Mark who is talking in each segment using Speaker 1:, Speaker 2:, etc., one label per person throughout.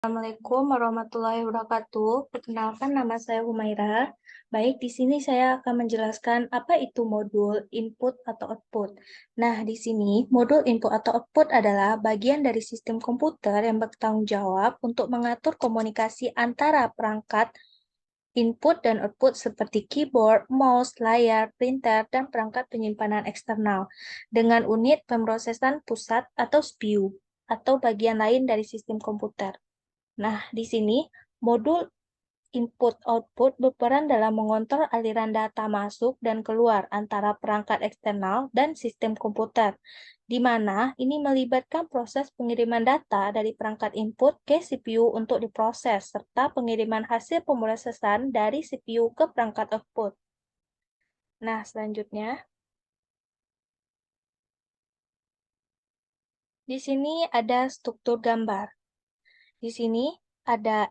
Speaker 1: Assalamualaikum warahmatullahi wabarakatuh. Perkenalkan, nama saya Humaira. Baik, di sini saya akan menjelaskan apa itu modul input atau output. Nah, di sini modul input atau output adalah bagian dari sistem komputer yang bertanggung jawab untuk mengatur komunikasi antara perangkat input dan output seperti keyboard, mouse, layar, printer, dan perangkat penyimpanan eksternal dengan unit pemrosesan pusat atau CPU atau bagian lain dari sistem komputer. Nah, di sini modul input-output berperan dalam mengontrol aliran data masuk dan keluar antara perangkat eksternal dan sistem komputer, di mana ini melibatkan proses pengiriman data dari perangkat input ke CPU untuk diproses, serta pengiriman hasil pemrosesan dari CPU ke perangkat output. Nah, selanjutnya, di sini ada struktur gambar. Di sini ada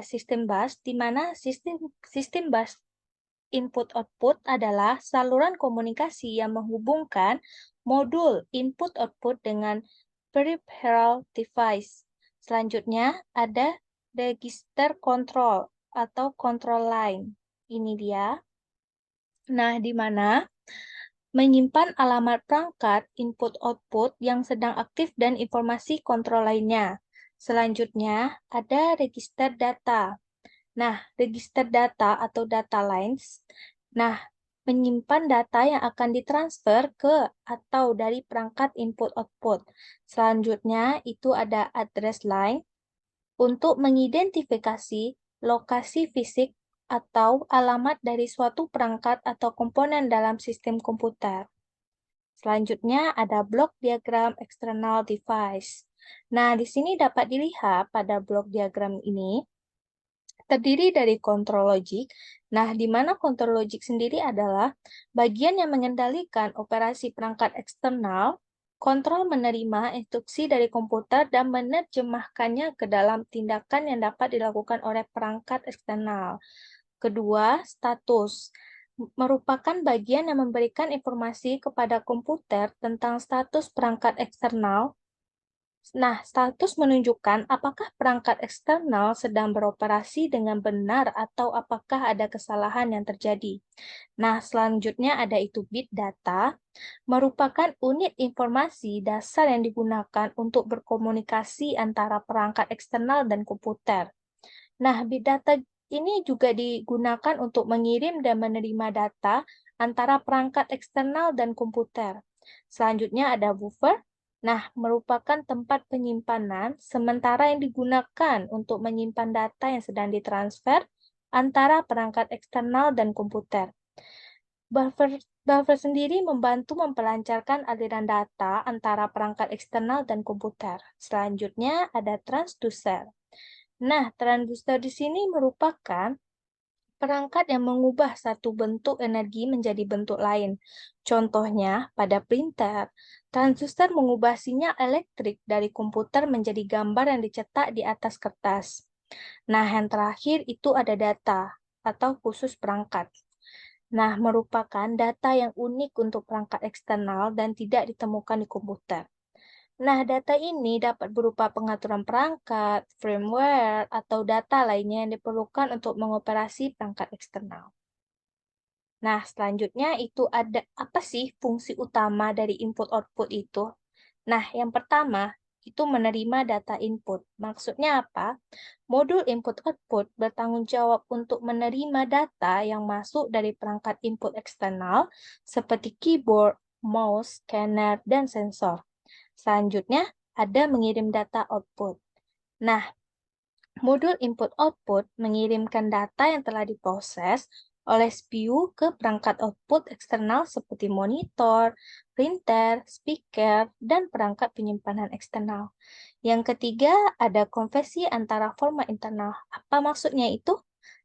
Speaker 1: sistem bus, di mana sistem bus input-output adalah saluran komunikasi yang menghubungkan modul input-output dengan peripheral device. Selanjutnya, ada register control atau control line. Ini dia. Nah, di mana menyimpan alamat perangkat input-output yang sedang aktif dan informasi kontrol lainnya. Selanjutnya, ada register data. Nah, register data atau data lines, nah, menyimpan data yang akan ditransfer ke atau dari perangkat input-output. Selanjutnya, itu ada address line untuk mengidentifikasi lokasi fisik atau alamat dari suatu perangkat atau komponen dalam sistem komputer. Selanjutnya, ada blok diagram external device. Nah, di sini dapat dilihat pada blok diagram ini, terdiri dari kontrol logik. Nah, di mana kontrol logik sendiri adalah bagian yang mengendalikan operasi perangkat eksternal, kontrol menerima instruksi dari komputer dan menerjemahkannya ke dalam tindakan yang dapat dilakukan oleh perangkat eksternal. Kedua, status merupakan bagian yang memberikan informasi kepada komputer tentang status perangkat eksternal. Nah, status menunjukkan apakah perangkat eksternal sedang beroperasi dengan benar atau apakah ada kesalahan yang terjadi. Nah, selanjutnya ada itu bit data, merupakan unit informasi dasar yang digunakan untuk berkomunikasi antara perangkat eksternal dan komputer. Nah, bit data ini juga digunakan untuk mengirim dan menerima data antara perangkat eksternal dan komputer. Selanjutnya ada buffer. Nah, merupakan tempat penyimpanan sementara yang digunakan untuk menyimpan data yang sedang ditransfer antara perangkat eksternal dan komputer. Buffer sendiri membantu mempelancarkan aliran data antara perangkat eksternal dan komputer. Selanjutnya ada transducer. Nah, transducer di sini merupakan perangkat yang mengubah satu bentuk energi menjadi bentuk lain. Contohnya, pada printer, transducer mengubah sinyal elektrik dari komputer menjadi gambar yang dicetak di atas kertas. Nah, yang terakhir itu ada data atau khusus perangkat. Nah, merupakan data yang unik untuk perangkat eksternal dan tidak ditemukan di komputer. Nah, data ini dapat berupa pengaturan perangkat, firmware, atau data lainnya yang diperlukan untuk mengoperasi perangkat eksternal. Nah, selanjutnya itu ada apa sih fungsi utama dari input-output itu? Nah, yang pertama itu menerima data input. Maksudnya apa? Modul input-output bertanggung jawab untuk menerima data yang masuk dari perangkat input eksternal seperti keyboard, mouse, scanner, dan sensor. Selanjutnya, ada mengirim data output. Nah, modul input-output mengirimkan data yang telah diproses oleh CPU ke perangkat output eksternal seperti monitor, printer, speaker, dan perangkat penyimpanan eksternal. Yang ketiga, ada konversi antara format internal. Apa maksudnya itu?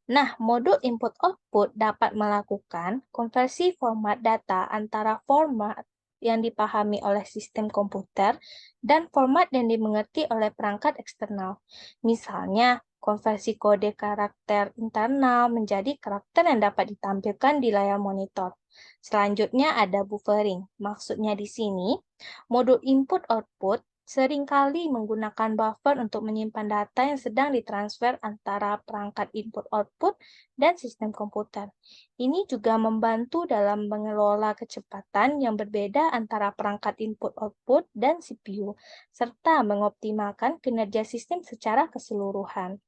Speaker 1: Nah, modul input-output dapat melakukan konversi format data antara format yang dipahami oleh sistem komputer dan format yang dimengerti oleh perangkat eksternal. Misalnya, konversi kode karakter internal menjadi karakter yang dapat ditampilkan di layar monitor. Selanjutnya ada buffering. Maksudnya di sini, modul input-output seringkali menggunakan buffer untuk menyimpan data yang sedang ditransfer antara perangkat input-output dan sistem komputer. Ini juga membantu dalam mengelola kecepatan yang berbeda antara perangkat input-output dan CPU, serta mengoptimalkan kinerja sistem secara keseluruhan.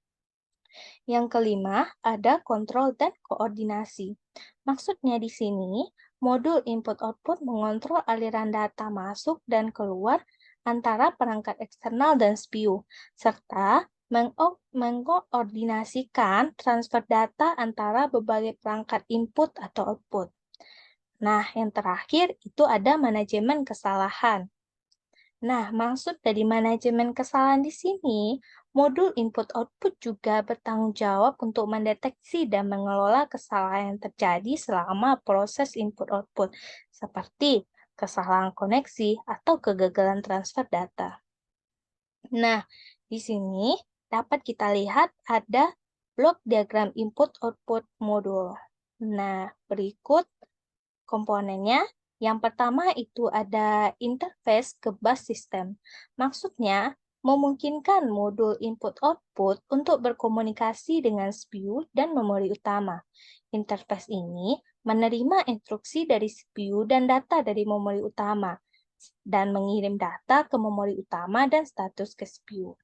Speaker 1: Yang kelima, ada kontrol dan koordinasi. Maksudnya di sini, modul input-output mengontrol aliran data masuk dan keluar antara perangkat eksternal dan CPU, serta mengkoordinasikan transfer data antara berbagai perangkat input atau output. Nah, yang terakhir itu ada manajemen kesalahan. Nah, maksud dari manajemen kesalahan di sini, modul input-output juga bertanggung jawab untuk mendeteksi dan mengelola kesalahan yang terjadi selama proses input-output, seperti kesalahan koneksi atau kegagalan transfer data. Nah, di sini dapat kita lihat ada blok diagram input-output modul. Nah, berikut komponennya. Yang pertama itu ada interface ke bus system. Maksudnya, memungkinkan modul input-output untuk berkomunikasi dengan CPU dan memori utama. Interface ini menerima instruksi dari CPU dan data dari memori utama, dan mengirim data ke memori utama dan status ke CPU.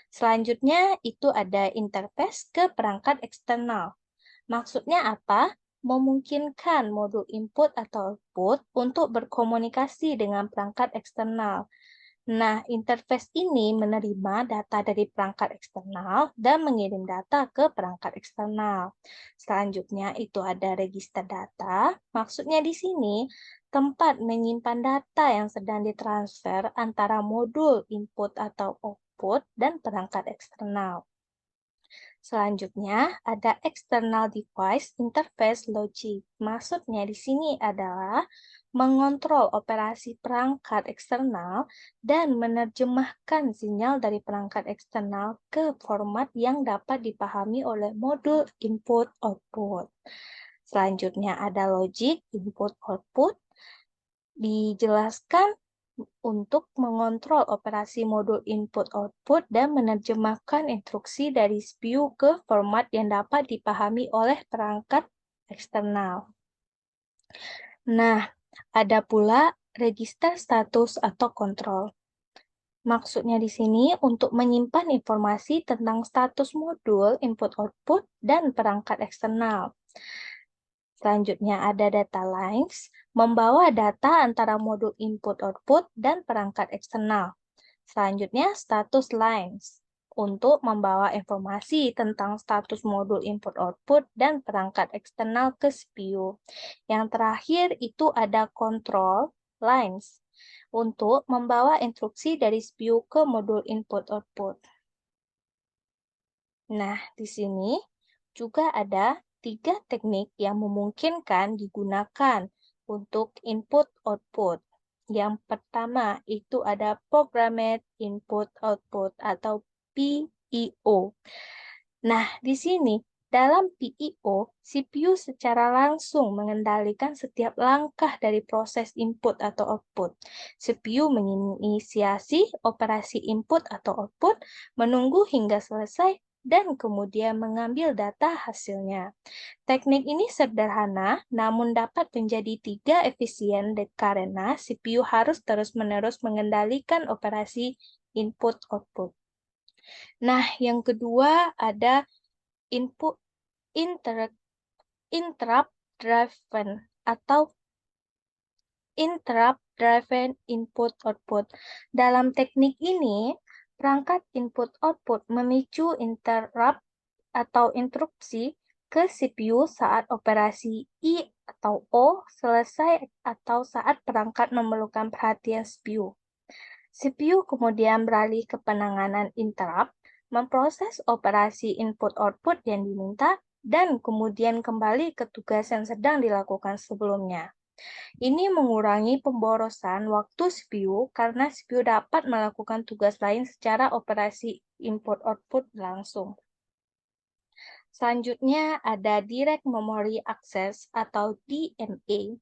Speaker 1: Selanjutnya, itu ada interface ke perangkat eksternal. Maksudnya apa? Memungkinkan modul input atau output untuk berkomunikasi dengan perangkat eksternal. Nah, interface ini menerima data dari perangkat eksternal dan mengirim data ke perangkat eksternal. Selanjutnya, itu ada register data. Maksudnya di sini, tempat menyimpan data yang sedang ditransfer antara modul input atau output dan perangkat eksternal. Selanjutnya, ada external device interface logic. Maksudnya di sini adalah mengontrol operasi perangkat eksternal dan menerjemahkan sinyal dari perangkat eksternal ke format yang dapat dipahami oleh modul input-output. Selanjutnya ada logic input-output. Dijelaskan untuk mengontrol operasi modul input-output dan menerjemahkan instruksi dari CPU ke format yang dapat dipahami oleh perangkat eksternal. Nah, ada pula register status atau kontrol. Maksudnya di sini untuk menyimpan informasi tentang status modul input-output dan perangkat eksternal. Selanjutnya ada data lines, membawa data antara modul input-output dan perangkat eksternal. Selanjutnya, status lines, untuk membawa informasi tentang status modul input-output dan perangkat eksternal ke CPU. Yang terakhir itu ada control lines, untuk membawa instruksi dari CPU ke modul input-output. Nah, di sini juga ada 3 teknik yang memungkinkan digunakan untuk input-output. Yang pertama itu ada Programmed Input-Output atau PIO. Nah, di sini dalam PIO, CPU secara langsung mengendalikan setiap langkah dari proses input atau output. CPU menginisiasi operasi input atau output, menunggu hingga selesai, dan kemudian mengambil data hasilnya. Teknik ini sederhana, namun dapat menjadi 3 efisien karena CPU harus terus-menerus mengendalikan operasi input-output. Nah, yang kedua ada input interrupt driven atau interrupt driven input-output. Dalam teknik ini, perangkat input-output memicu interrupt atau interupsi ke CPU saat operasi I atau O selesai atau saat perangkat memerlukan perhatian CPU. CPU kemudian beralih ke penanganan interrupt, memproses operasi input-output yang diminta, dan kemudian kembali ke tugas yang sedang dilakukan sebelumnya. Ini mengurangi pemborosan waktu CPU karena CPU dapat melakukan tugas lain secara operasi input-output langsung. Selanjutnya ada Direct Memory Access atau DMA.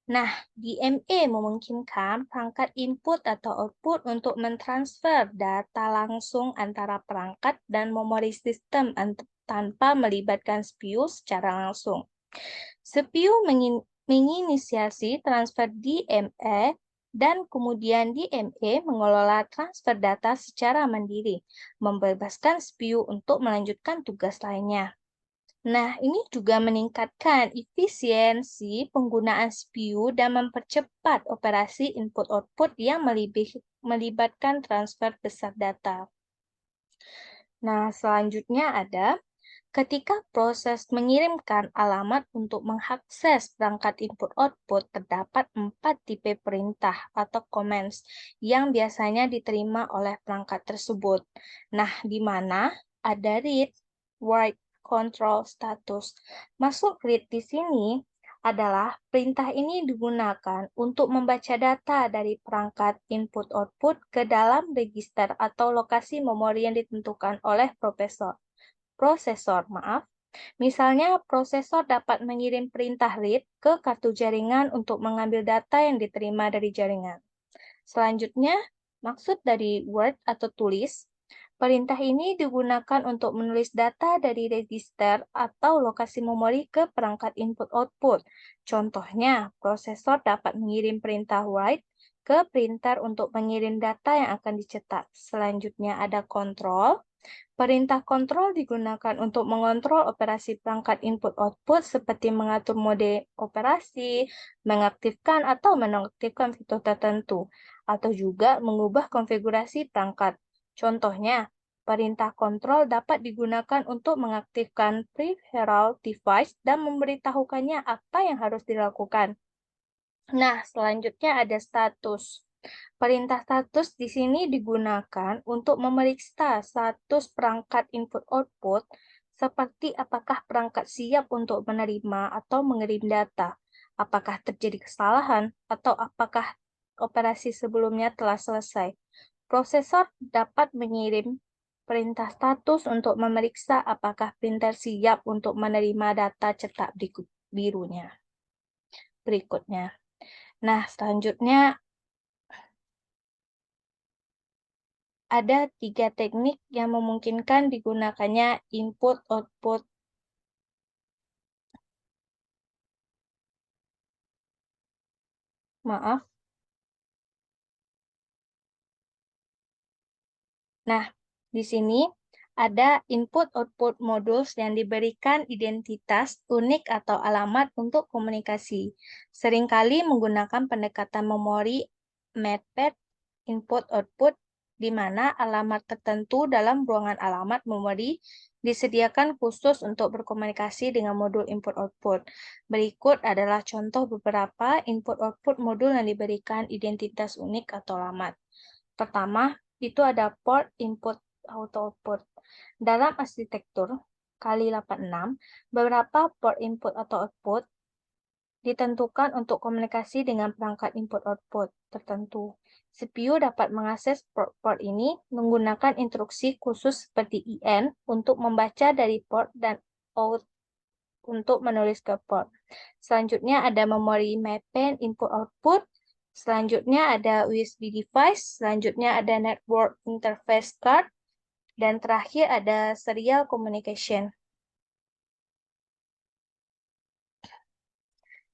Speaker 1: Nah, DMA memungkinkan perangkat input atau output untuk mentransfer data langsung antara perangkat dan memori sistem tanpa melibatkan CPU secara langsung. CPU menginisiasi transfer DMA dan kemudian DMA mengelola transfer data secara mandiri, membebaskan CPU untuk melanjutkan tugas lainnya. Nah, ini juga meningkatkan efisiensi penggunaan CPU dan mempercepat operasi input-output yang melibatkan transfer besar data. Nah, selanjutnya ada ketika proses mengirimkan alamat untuk mengakses perangkat input-output, terdapat 4 tipe perintah atau commands yang biasanya diterima oleh perangkat tersebut. Nah, di mana ada read, write, control, status. Maksud read di sini adalah perintah ini digunakan untuk membaca data dari perangkat input-output ke dalam register atau lokasi memori yang ditentukan oleh prosesor. Misalnya, prosesor dapat mengirim perintah read ke kartu jaringan untuk mengambil data yang diterima dari jaringan. Selanjutnya, maksud dari word atau tulis. Perintah ini digunakan untuk menulis data dari register atau lokasi memori ke perangkat input-output. Contohnya, prosesor dapat mengirim perintah write ke printer untuk mengirim data yang akan dicetak. Selanjutnya ada control. Perintah kontrol digunakan untuk mengontrol operasi perangkat input-output seperti mengatur mode operasi, mengaktifkan atau menonaktifkan fitur tertentu, atau juga mengubah konfigurasi perangkat. Contohnya, perintah kontrol dapat digunakan untuk mengaktifkan peripheral device dan memberitahukannya apa yang harus dilakukan. Nah, selanjutnya ada status. Perintah status di sini digunakan untuk memeriksa status perangkat input-output seperti apakah perangkat siap untuk menerima atau mengirim data, apakah terjadi kesalahan, atau apakah operasi sebelumnya telah selesai. Prosesor dapat mengirim perintah status untuk memeriksa apakah printer siap untuk menerima data cetak berikutnya. Nah, selanjutnya ada 3 teknik yang memungkinkan digunakannya input-output. Maaf. Nah, di sini ada input-output modules yang diberikan identitas unik atau alamat untuk komunikasi. Seringkali menggunakan pendekatan memori mapped input-output di mana alamat tertentu dalam ruangan alamat memori disediakan khusus untuk berkomunikasi dengan modul input-output. Berikut adalah contoh beberapa input-output modul yang diberikan identitas unik atau alamat. Pertama, itu ada port input auto-output. Dalam arsitektur kali 86, beberapa port input atau output ditentukan untuk komunikasi dengan perangkat input-output tertentu. CPU dapat mengakses port ini menggunakan instruksi khusus seperti IN untuk membaca dari port dan OUT untuk menulis ke port. Selanjutnya ada memori mapping input-output. Selanjutnya ada USB device. Selanjutnya ada network interface card. Dan terakhir ada serial communication.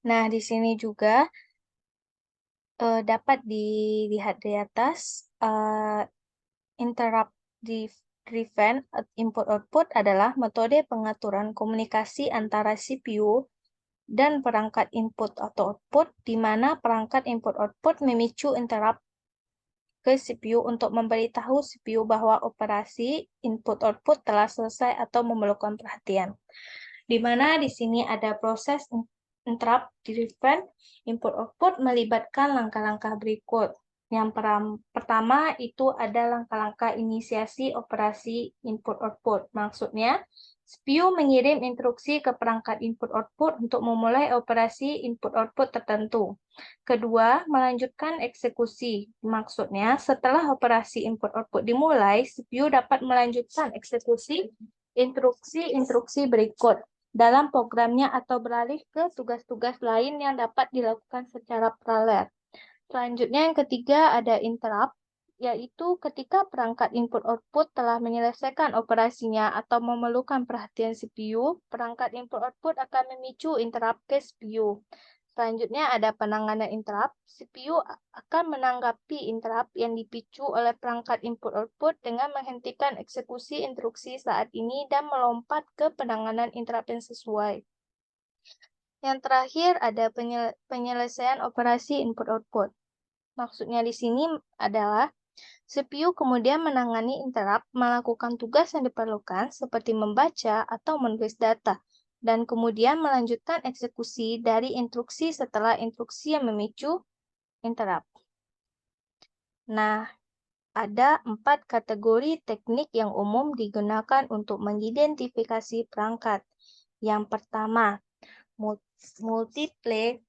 Speaker 1: Nah, di sini juga dapat dilihat di atas interrupt driven input-output adalah metode pengaturan komunikasi antara CPU dan perangkat input atau output, di mana perangkat input-output memicu interrupt ke CPU untuk memberitahu CPU bahwa operasi input-output telah selesai atau memerlukan perhatian. Di mana di sini ada proses interrupt driven input-output melibatkan langkah-langkah berikut. Yang pertama itu ada langkah-langkah inisiasi operasi input-output. Maksudnya, CPU mengirim instruksi ke perangkat input-output untuk memulai operasi input-output tertentu. Kedua, melanjutkan eksekusi. Maksudnya, setelah operasi input-output dimulai, CPU dapat melanjutkan eksekusi instruksi-instruksi berikut. dalam programnya atau beralih ke tugas-tugas lain yang dapat dilakukan secara paralel. Selanjutnya yang ketiga ada interrupt, yaitu ketika perangkat input-output telah menyelesaikan operasinya atau memerlukan perhatian CPU, perangkat input-output akan memicu interrupt ke CPU. Selanjutnya ada penanganan interrupt. CPU akan menanggapi interrupt yang dipicu oleh perangkat input-output dengan menghentikan eksekusi instruksi saat ini dan melompat ke penanganan interrupt yang sesuai. Yang terakhir ada penyelesaian operasi input-output. Maksudnya di sini adalah CPU kemudian menangani interrupt melakukan tugas yang diperlukan seperti membaca atau menulis data, dan kemudian melanjutkan eksekusi dari instruksi setelah instruksi yang memicu interrupt. Nah, ada 4 kategori teknik yang umum digunakan untuk mengidentifikasi perangkat. Yang pertama, multiple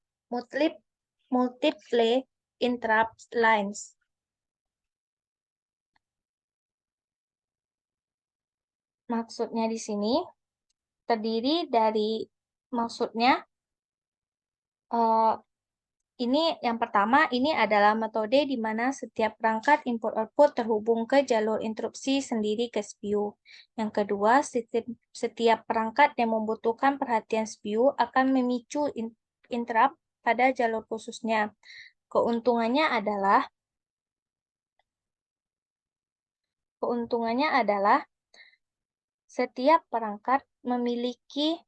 Speaker 1: interrupt lines. Maksudnya di sini terdiri dari ini yang pertama, ini adalah metode di mana setiap perangkat input-output terhubung ke jalur instruksi sendiri ke CPU. Yang kedua, setiap perangkat yang membutuhkan perhatian CPU akan memicu interrupt pada jalur khususnya. Keuntungannya adalah setiap perangkat memiliki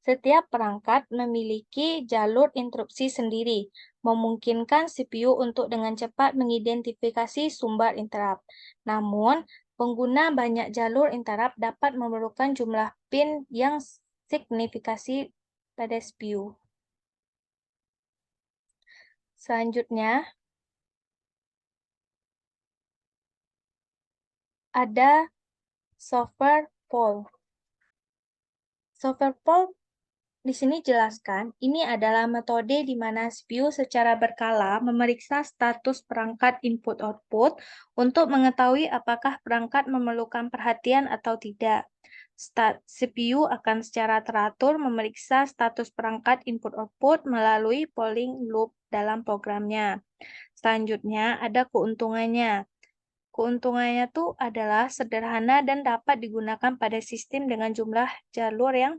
Speaker 1: setiap perangkat memiliki jalur instruksi sendiri, memungkinkan CPU untuk dengan cepat mengidentifikasi sumber interrupt. Namun, pengguna banyak jalur interrupt dapat memerlukan jumlah pin yang signifikasi pada CPU. Selanjutnya, ada software poll. Software poll di sini jelaskan, ini adalah metode di mana CPU secara berkala memeriksa status perangkat input-output untuk mengetahui apakah perangkat memerlukan perhatian atau tidak. CPU akan secara teratur memeriksa status perangkat input-output melalui polling loop dalam programnya. Selanjutnya, ada keuntungannya. Keuntungannya itu adalah sederhana dan dapat digunakan pada sistem dengan jumlah jalur yang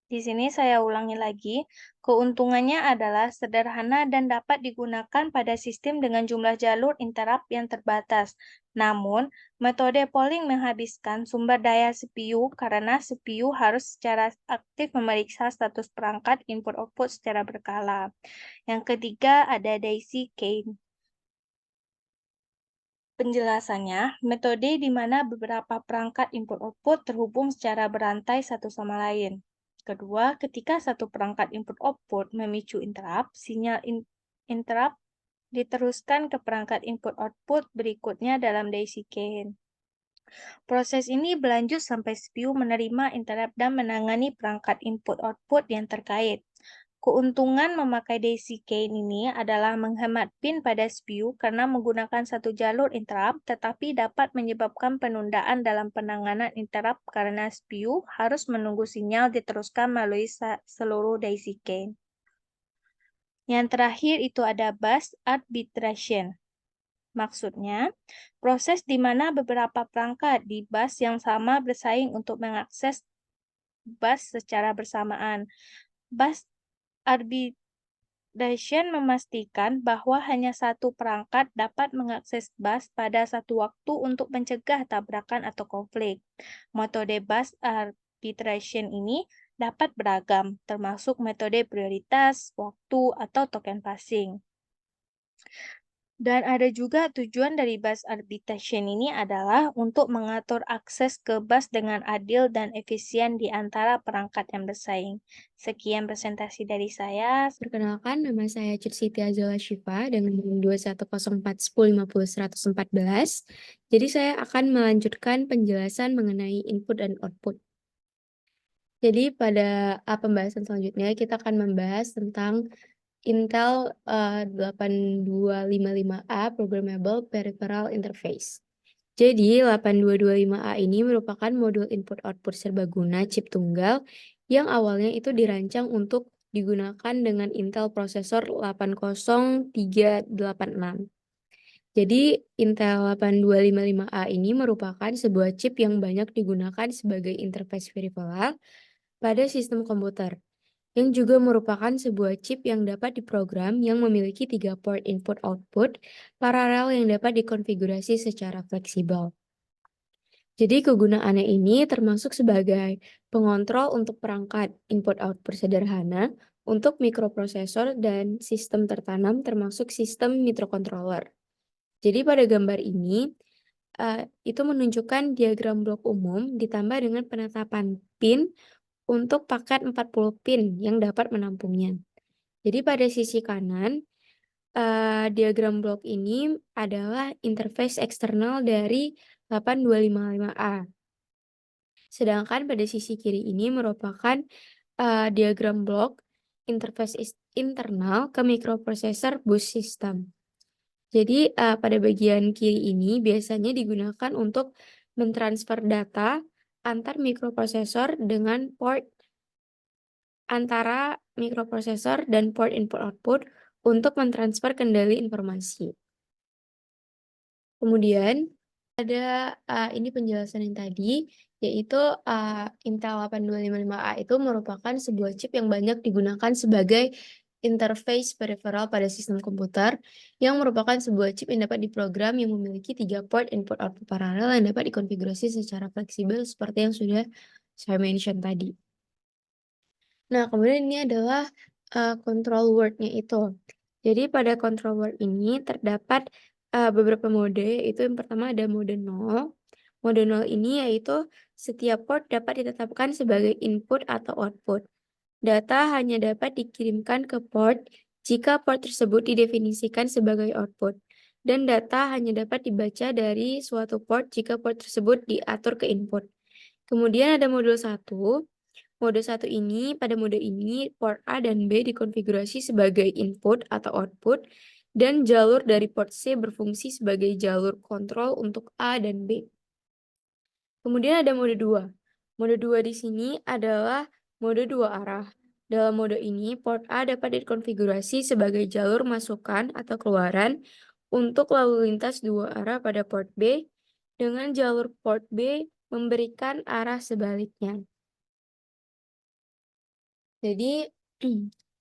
Speaker 1: di sini saya ulangi lagi. Keuntungannya adalah sederhana dan dapat digunakan pada sistem dengan jumlah jalur interrupt yang terbatas. Namun, metode polling menghabiskan sumber daya CPU karena CPU harus secara aktif memeriksa status perangkat input-output secara berkala. Yang ketiga ada daisy chain. Penjelasannya, metode di mana beberapa perangkat input-output terhubung secara berantai satu sama lain. Kedua, ketika satu perangkat input-output memicu interrupt, sinyal interrupt diteruskan ke perangkat input-output berikutnya dalam daisy chain. Proses ini berlanjut sampai CPU menerima interrupt dan menangani perangkat input-output yang terkait. Keuntungan memakai daisy chain ini adalah menghemat pin pada CPU karena menggunakan satu jalur interrupt, tetapi dapat menyebabkan penundaan dalam penanganan interrupt karena CPU harus menunggu sinyal diteruskan melalui seluruh daisy chain. Yang terakhir itu ada bus arbitration. Maksudnya, proses di mana beberapa perangkat di bus yang sama bersaing untuk mengakses bus secara bersamaan. Bus arbitration memastikan bahwa hanya satu perangkat dapat mengakses bus pada satu waktu untuk mencegah tabrakan atau konflik. Metode bus arbitration ini dapat beragam, termasuk metode prioritas, waktu, atau token passing. Dan ada juga tujuan dari bus arbitration ini adalah untuk mengatur akses ke bus dengan adil dan efisien di antara perangkat yang bersaing. Sekian presentasi dari saya.
Speaker 2: Perkenalkan, nama saya Cut Siti Azala Syifa dengan NIM 21041501114. Jadi saya akan melanjutkan penjelasan mengenai input dan output. Jadi pada pembahasan selanjutnya kita akan membahas tentang Intel 8255A Programmable Peripheral Interface. Jadi 8225A ini merupakan modul input-output serbaguna chip tunggal yang awalnya itu dirancang untuk digunakan dengan Intel prosesor 80386. Jadi Intel 8255A ini merupakan sebuah chip yang banyak digunakan sebagai interface peripheral pada sistem komputer, yang juga merupakan sebuah chip yang dapat diprogram yang memiliki 3 port input-output paralel yang dapat dikonfigurasi secara fleksibel. Jadi kegunaannya ini termasuk sebagai pengontrol untuk perangkat input-output sederhana untuk mikroprosesor dan sistem tertanam termasuk sistem microcontroller. Jadi pada gambar ini, itu menunjukkan diagram blok umum ditambah dengan penetapan pin untuk paket 40 pin yang dapat menampungnya. Jadi pada sisi kanan, diagram blok ini adalah interface eksternal dari 8255A. Sedangkan pada sisi kiri ini merupakan diagram blok interface internal ke microprocessor bus system. Jadi pada bagian kiri ini biasanya digunakan untuk mentransfer data antar mikroprosesor dengan port antara mikroprosesor dan port input-output untuk mentransfer kendali informasi. Kemudian ada ini penjelasan yang tadi, yaitu Intel 8255A itu merupakan sebuah chip yang banyak digunakan sebagai interface peripheral pada sistem komputer, yang merupakan sebuah chip yang dapat diprogram yang memiliki 3 port input-output paralel yang dapat dikonfigurasi secara fleksibel seperti yang sudah saya mention tadi. Nah, kemudian ini adalah control word-nya itu. Jadi pada control word ini terdapat beberapa mode, yaitu yang pertama ada mode 0. Mode 0 ini yaitu setiap port dapat ditetapkan sebagai input atau output. Data hanya dapat dikirimkan ke port jika port tersebut didefinisikan sebagai output. Dan data hanya dapat dibaca dari suatu port jika port tersebut diatur ke input. Kemudian ada mode 1. Mode 1 ini, pada mode ini, port A dan B dikonfigurasi sebagai input atau output, dan jalur dari port C berfungsi sebagai jalur kontrol untuk A dan B. Kemudian ada mode 2. Mode 2 di sini adalah mode 2 arah. Dalam mode ini, port A dapat dikonfigurasi sebagai jalur masukan atau keluaran untuk lalu lintas 2 arah pada port B, dengan jalur port B memberikan arah sebaliknya. Jadi,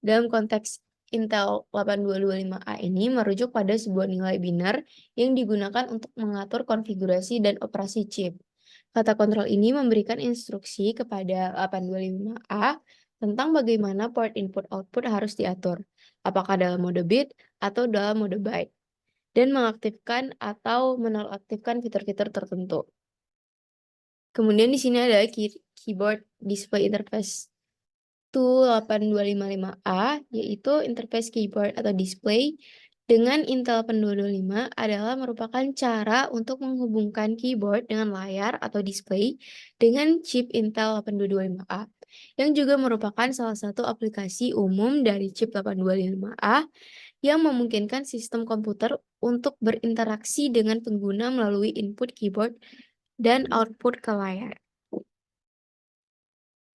Speaker 2: dalam konteks Intel 8225A ini merujuk pada sebuah nilai biner yang digunakan untuk mengatur konfigurasi dan operasi chip. Kata kontrol ini memberikan instruksi kepada 825A tentang bagaimana port input-output harus diatur, apakah dalam mode bit atau dalam mode byte, dan mengaktifkan atau menonaktifkan fitur-fitur tertentu. Kemudian di sini ada keyboard display interface 8255A, yaitu interface keyboard atau display dengan Intel 8225 adalah merupakan cara untuk menghubungkan keyboard dengan layar atau display dengan chip Intel 8225A, yang juga merupakan salah satu aplikasi umum dari chip 8255A yang memungkinkan sistem komputer untuk berinteraksi dengan pengguna melalui input keyboard dan output ke layar.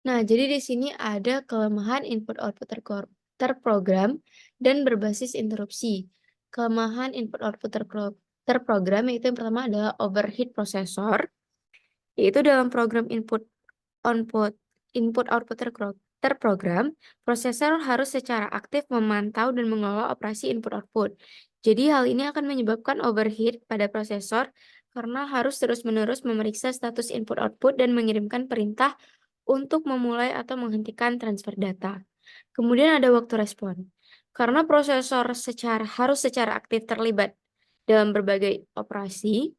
Speaker 2: Nah, jadi di sini ada kelemahan input-output terprogram dan berbasis interupsi. Kelemahan input-output terprogram yaitu yang pertama adalah overheat prosesor, yaitu dalam program input-output terprogram, prosesor harus secara aktif memantau dan mengelola operasi input-output. Jadi hal ini akan menyebabkan overheat pada prosesor karena harus terus-menerus memeriksa status input-output dan mengirimkan perintah untuk memulai atau menghentikan transfer data. Kemudian ada waktu respon. Karena prosesor harus secara aktif terlibat dalam berbagai operasi.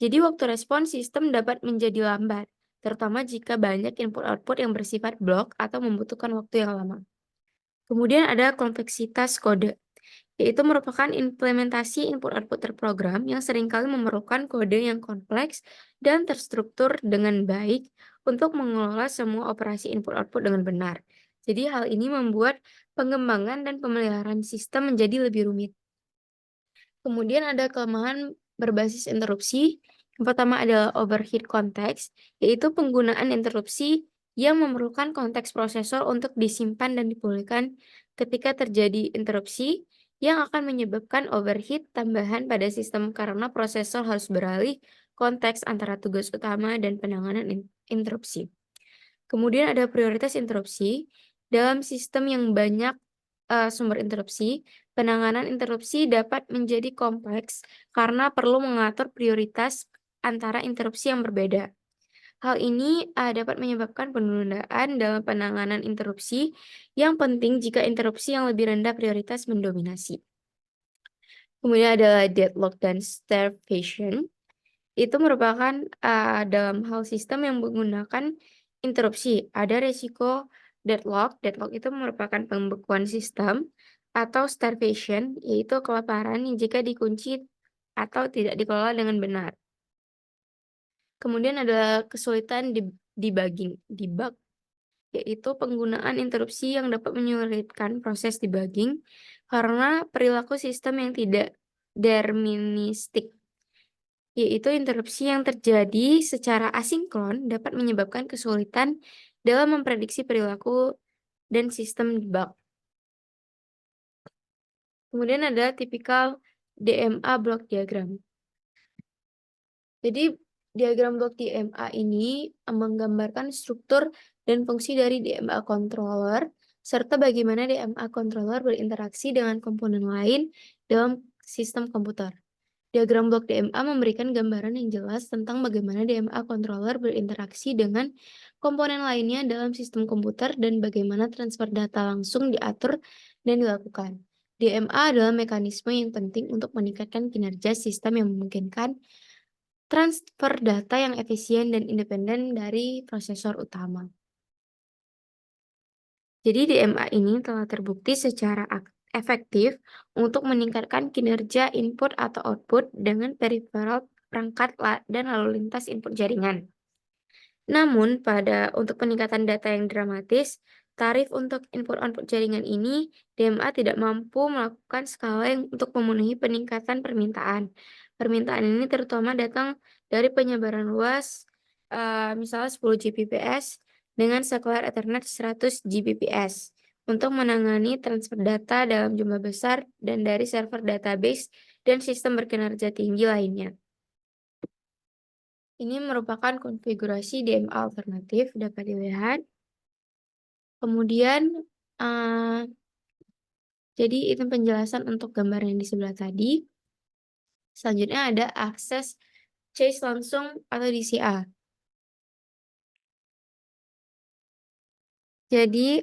Speaker 2: Jadi waktu respon sistem dapat menjadi lambat, terutama jika banyak input-output yang bersifat blok atau membutuhkan waktu yang lama. Kemudian ada kompleksitas kode, yaitu merupakan implementasi input-output terprogram yang seringkali memerlukan kode yang kompleks dan terstruktur dengan baik untuk mengelola semua operasi input-output dengan benar. Jadi hal ini membuat pengembangan dan pemeliharaan sistem menjadi lebih rumit. Kemudian ada kelemahan berbasis interupsi. Yang pertama adalah overheat konteks, yaitu penggunaan interupsi yang memerlukan konteks prosesor untuk disimpan dan dipulihkan ketika terjadi interupsi yang akan menyebabkan overheat tambahan pada sistem karena prosesor harus beralih konteks antara tugas utama dan penanganan interupsi. Kemudian ada prioritas interupsi. Dalam sistem yang banyak sumber interupsi, penanganan interupsi dapat menjadi kompleks karena perlu mengatur prioritas antara interupsi yang berbeda. Hal ini dapat menyebabkan penundaan dalam penanganan interupsi yang penting jika interupsi yang lebih rendah prioritas mendominasi. Kemudian adalah deadlock dan starvation. Itu merupakan dalam hal sistem yang menggunakan interupsi. Ada resiko deadlock. Deadlock itu merupakan pembekuan sistem atau starvation, yaitu kelaparan yang jika dikunci atau tidak dikelola dengan benar. Kemudian ada kesulitan debug, yaitu penggunaan interupsi yang dapat menyulitkan proses debugging karena perilaku sistem yang tidak deterministik, yaitu interupsi yang terjadi secara asinkron dapat menyebabkan kesulitan dalam memprediksi perilaku dan sistem debug. Kemudian ada tipikal DMA block diagram. Jadi diagram blok DMA ini menggambarkan struktur dan fungsi dari DMA controller serta bagaimana DMA controller berinteraksi dengan komponen lain dalam sistem komputer. Diagram blok DMA memberikan gambaran yang jelas tentang bagaimana DMA controller berinteraksi dengan komponen lainnya dalam sistem komputer dan bagaimana transfer data langsung diatur dan dilakukan. DMA adalah mekanisme yang penting untuk meningkatkan kinerja sistem yang memungkinkan transfer data yang efisien dan independen dari prosesor utama. Jadi DMA ini telah terbukti secara efektif untuk meningkatkan kinerja input atau output dengan peripheral perangkat dan lalu lintas input jaringan. Namun, untuk peningkatan data yang dramatis, tarif untuk input-output jaringan ini, DMA tidak mampu melakukan skala yang untuk memenuhi peningkatan permintaan. Permintaan ini terutama datang dari penyebaran luas, misalnya 10 Gbps dengan sekelar Ethernet 100 Gbps untuk menangani transfer data dalam jumlah besar dan dari server database dan sistem berkinerja tinggi lainnya. Ini merupakan konfigurasi DMA alternatif, dapat dilihat. Kemudian, jadi itu penjelasan untuk gambar yang di sebelah tadi. Selanjutnya ada akses chase langsung atau DCA. Jadi,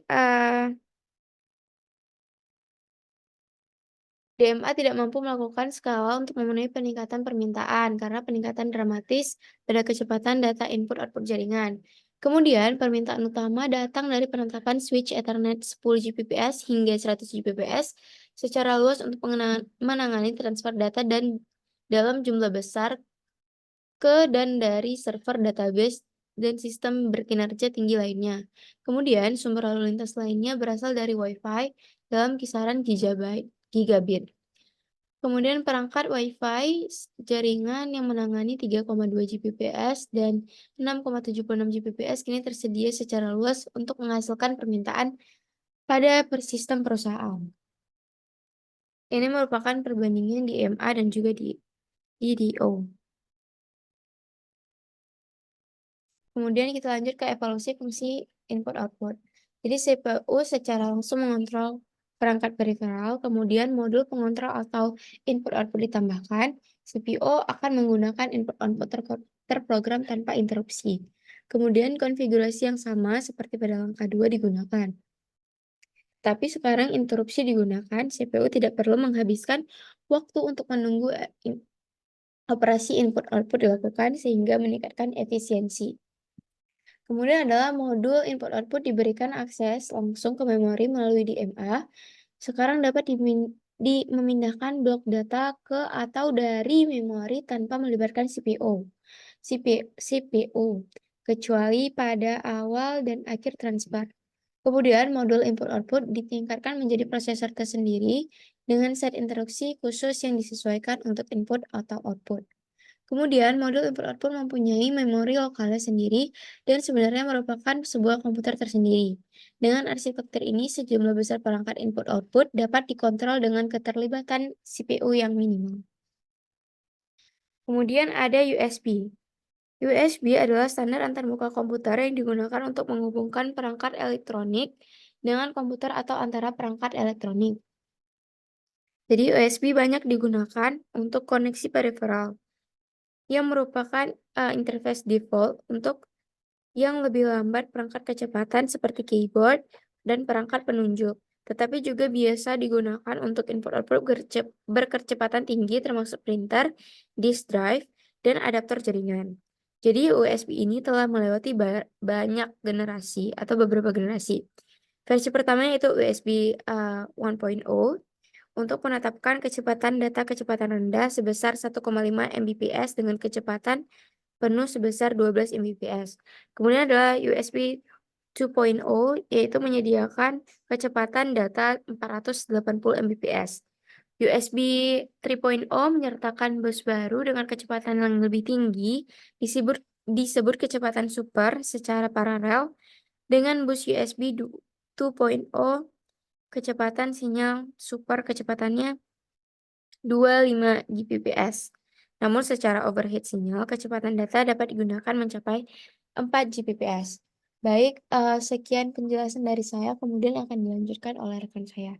Speaker 2: DMA tidak mampu melakukan skala untuk memenuhi peningkatan permintaan karena peningkatan dramatis pada kecepatan data input-output jaringan. Kemudian, permintaan utama datang dari penetapan switch Ethernet 10 Gbps hingga 100 Gbps secara luas untuk menangani transfer data dan dalam jumlah besar ke dan dari server database dan sistem berkinerja tinggi lainnya. Kemudian, sumber lalu lintas lainnya berasal dari Wi-Fi dalam kisaran gigabit. Kemudian perangkat Wi-Fi jaringan yang menangani 3,2 Gbps dan 6,76 Gbps kini tersedia secara luas untuk menghasilkan permintaan pada sistem perusahaan. Ini merupakan perbandingan DMA dan juga di DDO. Kemudian kita lanjut ke evaluasi fungsi input-output. Jadi CPU secara langsung mengontrol perangkat peripheral, kemudian modul pengontrol atau input-output ditambahkan, CPU akan menggunakan input-output terprogram tanpa interupsi. Kemudian konfigurasi yang sama seperti pada langkah 2 digunakan. Tapi sekarang interupsi digunakan, CPU tidak perlu menghabiskan waktu untuk menunggu operasi input-output dilakukan sehingga meningkatkan efisiensi. Kemudian adalah modul input-output diberikan akses langsung ke memori melalui DMA. Sekarang dapat memindahkan blok data ke atau dari memori tanpa melibatkan CPU, kecuali pada awal dan akhir transfer. Kemudian modul input-output ditingkatkan menjadi prosesor tersendiri dengan set instruksi khusus yang disesuaikan untuk input atau output. Kemudian, modul input-output mempunyai memori lokalnya sendiri dan sebenarnya merupakan sebuah komputer tersendiri. Dengan arsitektur ini, sejumlah besar perangkat input-output dapat dikontrol dengan keterlibatan CPU yang minimal. Kemudian ada USB. USB adalah standar antarmuka komputer yang digunakan untuk menghubungkan perangkat elektronik dengan komputer atau antara perangkat elektronik. Jadi USB banyak digunakan untuk koneksi periferal yang merupakan interface default untuk yang lebih lambat perangkat kecepatan seperti keyboard dan perangkat penunjuk, tetapi juga biasa digunakan untuk input-output berkecepatan tinggi termasuk printer, disk drive, dan adaptor jaringan. Jadi USB ini telah melewati banyak generasi atau beberapa generasi. Versi pertamanya itu USB 1.0 untuk menetapkan kecepatan data kecepatan rendah sebesar 1,5 Mbps dengan kecepatan penuh sebesar 12 Mbps. Kemudian adalah USB 2.0 yaitu menyediakan kecepatan data 480 Mbps. USB 3.0 menyertakan bus baru dengan kecepatan yang lebih tinggi, disebut kecepatan super secara paralel dengan bus USB 2.0 kecepatan sinyal super kecepatannya 25 Gbps. Namun secara overhead sinyal, kecepatan data dapat digunakan mencapai 4 Gbps. Baik, sekian penjelasan dari saya, kemudian akan dilanjutkan oleh rekan saya.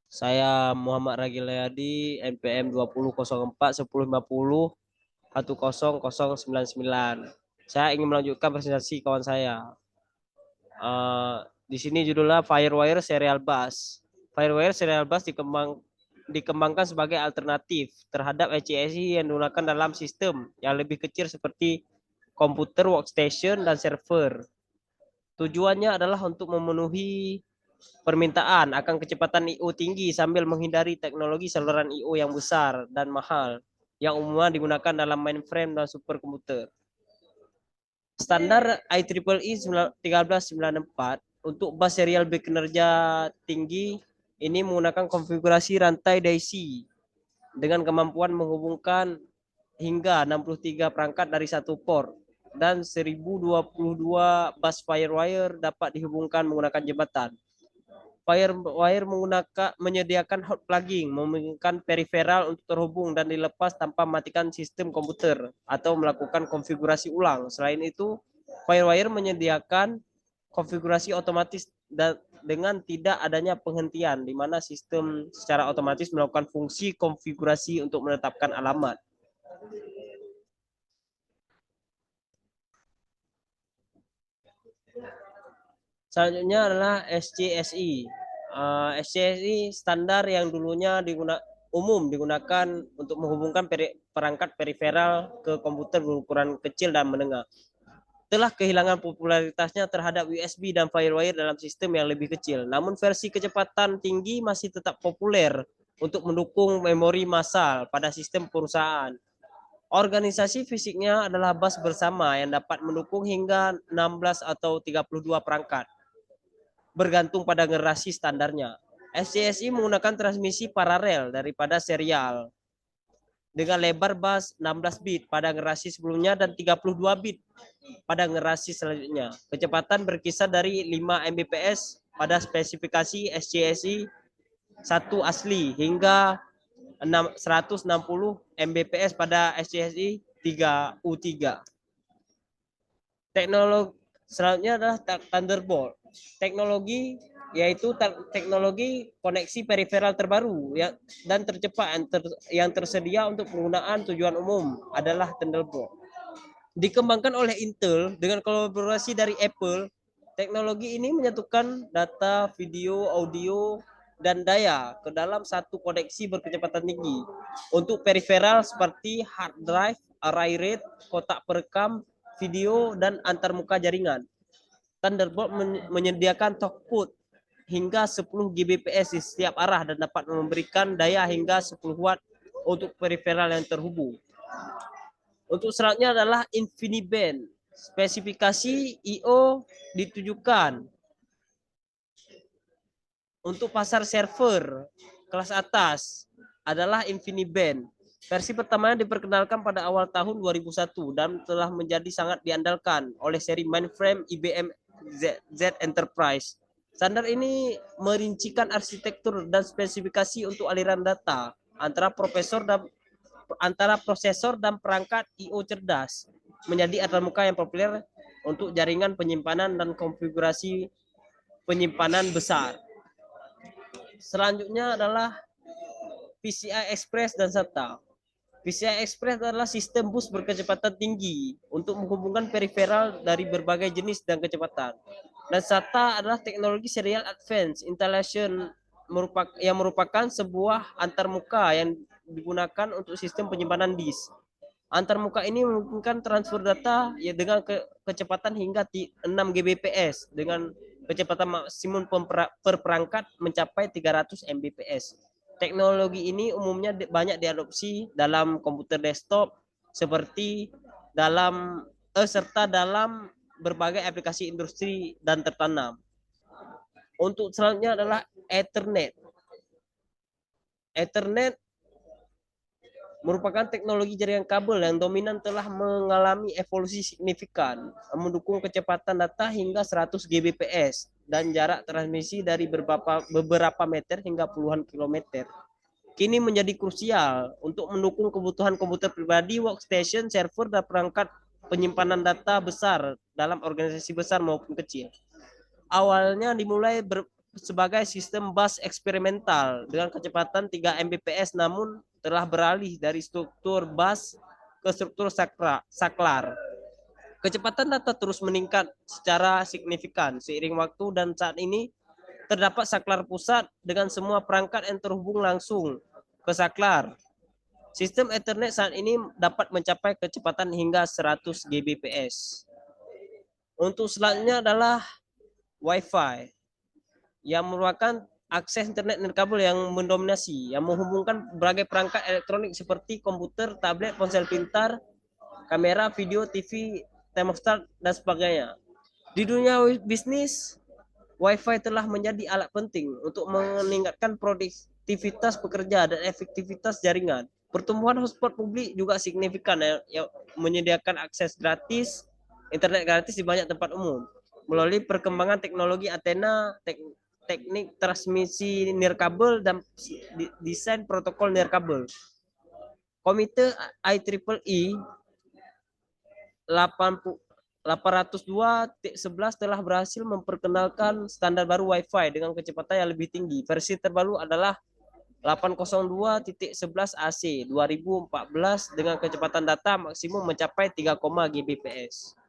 Speaker 3: Saya Muhammad Ragilayadi, NPM 2004 1050 10099. Saya ingin melanjutkan presentasi kawan saya. Di sini judulnya Firewire Serial Bus. Firewire Serial Bus dikembangkan sebagai alternatif terhadap HCSI yang digunakan dalam sistem yang lebih kecil seperti komputer, workstation, dan server. Tujuannya adalah untuk memenuhi permintaan akan kecepatan I/O tinggi sambil menghindari teknologi saluran I/O yang besar dan mahal yang umumnya digunakan dalam mainframe dan superkomputer. Standar IEEE 1394 untuk bus serial berkinerja tinggi ini menggunakan konfigurasi rantai DAISY dengan kemampuan menghubungkan hingga 63 perangkat dari satu port dan 1022 bus firewire dapat dihubungkan menggunakan jembatan. Firewire menyediakan hot plugging, memungkinkan periferal untuk terhubung dan dilepas tanpa mematikan sistem komputer atau melakukan konfigurasi ulang. Selain itu, Firewire menyediakan konfigurasi otomatis dengan tidak adanya penghentian, di mana sistem secara otomatis melakukan fungsi konfigurasi untuk menetapkan alamat. Selanjutnya adalah SCSI. SCSI standar yang dulunya umum digunakan untuk menghubungkan perangkat periferal ke komputer berukuran kecil dan menengah. Telah kehilangan popularitasnya terhadap USB dan Firewire dalam sistem yang lebih kecil. Namun versi kecepatan tinggi masih tetap populer untuk mendukung memori massal pada sistem perusahaan. Organisasi fisiknya adalah bus bersama yang dapat mendukung hingga 16 atau 32 perangkat, bergantung pada generasi standarnya. SCSI menggunakan transmisi paralel daripada serial dengan lebar bus 16 bit pada generasi sebelumnya dan 32 bit pada generasi selanjutnya. Kecepatan berkisar dari 5 Mbps pada spesifikasi SCSI 1 asli hingga 160 Mbps pada SCSI 3U3. Teknologi selanjutnya adalah Thunderbolt. Teknologi yaitu teknologi koneksi periferal terbaru dan tercepat yang tersedia untuk penggunaan tujuan umum adalah Thunderbolt. Dikembangkan oleh Intel dengan kolaborasi dari Apple, Teknologi ini menyatukan data, video, audio, dan daya ke dalam satu koneksi berkecepatan tinggi. Untuk periferal seperti hard drive, array rate, kotak perekam, video, dan antarmuka jaringan. Thunderbolt menyediakan throughput hingga 10 Gbps di setiap arah dan dapat memberikan daya hingga 10 Watt untuk periferal yang terhubung. Untuk selanjutnya adalah InfiniBand. Spesifikasi I/O ditujukan untuk pasar server kelas atas adalah InfiniBand. Versi pertamanya diperkenalkan pada awal tahun 2001 dan telah menjadi sangat diandalkan oleh seri mainframe IBM Z Enterprise. Standar ini merincikan arsitektur dan spesifikasi untuk aliran data antara prosesor dan perangkat I/O cerdas, menjadi antarmuka yang populer untuk jaringan penyimpanan dan konfigurasi penyimpanan besar. Selanjutnya adalah PCI Express dan SATA. PCI Express adalah sistem bus berkecepatan tinggi untuk menghubungkan periferal dari berbagai jenis dan kecepatan. Dan SATA adalah teknologi Serial Advanced Intelligation yang merupakan sebuah antarmuka yang digunakan untuk sistem penyimpanan disk. Antarmuka ini memungkinkan transfer data dengan kecepatan hingga 6 Gbps dengan kecepatan maksimum per perangkat mencapai 300 Mbps. Teknologi ini umumnya banyak diadopsi dalam komputer desktop seperti serta dalam berbagai aplikasi industri dan tertanam. Untuk selanjutnya adalah Ethernet. Ethernet merupakan teknologi jaringan kabel yang dominan telah mengalami evolusi signifikan, mendukung kecepatan data hingga 100 Gbps dan jarak transmisi dari beberapa meter hingga puluhan kilometer. Kini menjadi krusial untuk mendukung kebutuhan komputer pribadi, workstation, server, dan perangkat penyimpanan data besar dalam organisasi besar maupun kecil. Awalnya dimulai sebagai sistem bus eksperimental dengan kecepatan 3 Mbps, namun telah beralih dari struktur bus ke struktur saklar. Kecepatan data terus meningkat secara signifikan seiring waktu dan saat ini terdapat saklar pusat dengan semua perangkat yang terhubung langsung ke saklar. Sistem Ethernet saat ini dapat mencapai kecepatan hingga 100 Gbps. Untuk selanjutnya adalah Wi-Fi yang merupakan akses internet nirkabel yang mendominasi, yang menghubungkan berbagai perangkat elektronik seperti komputer, tablet, ponsel pintar, kamera, video, TV, termostat, dan sebagainya. Di dunia bisnis, Wi-Fi telah menjadi alat penting untuk meningkatkan produktivitas pekerja dan efektivitas jaringan. Pertumbuhan hotspot publik juga signifikan yang menyediakan akses gratis, internet gratis di banyak tempat umum. Melalui perkembangan teknologi antena, teknik transmisi nirkabel, dan desain protokol nirkabel. Komite IEEE 802.11 telah berhasil memperkenalkan standar baru Wi-Fi dengan kecepatan yang lebih tinggi. Versi terbaru adalah 802.11 AC 2014 dengan kecepatan data maksimum mencapai 3, Gbps.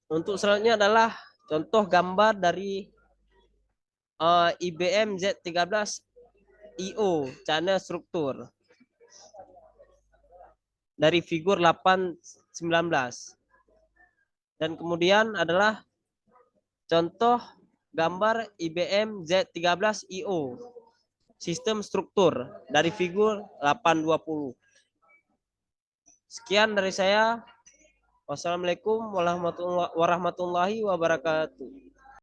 Speaker 3: Untuk selanjutnya adalah contoh gambar dari IBM Z13IO channel struktur dari figur 8.19. Dan kemudian adalah contoh gambar IBM Z13IO sistem struktur dari figur 820. Sekian dari saya. Wassalamualaikum warahmatullahi wabarakatuh.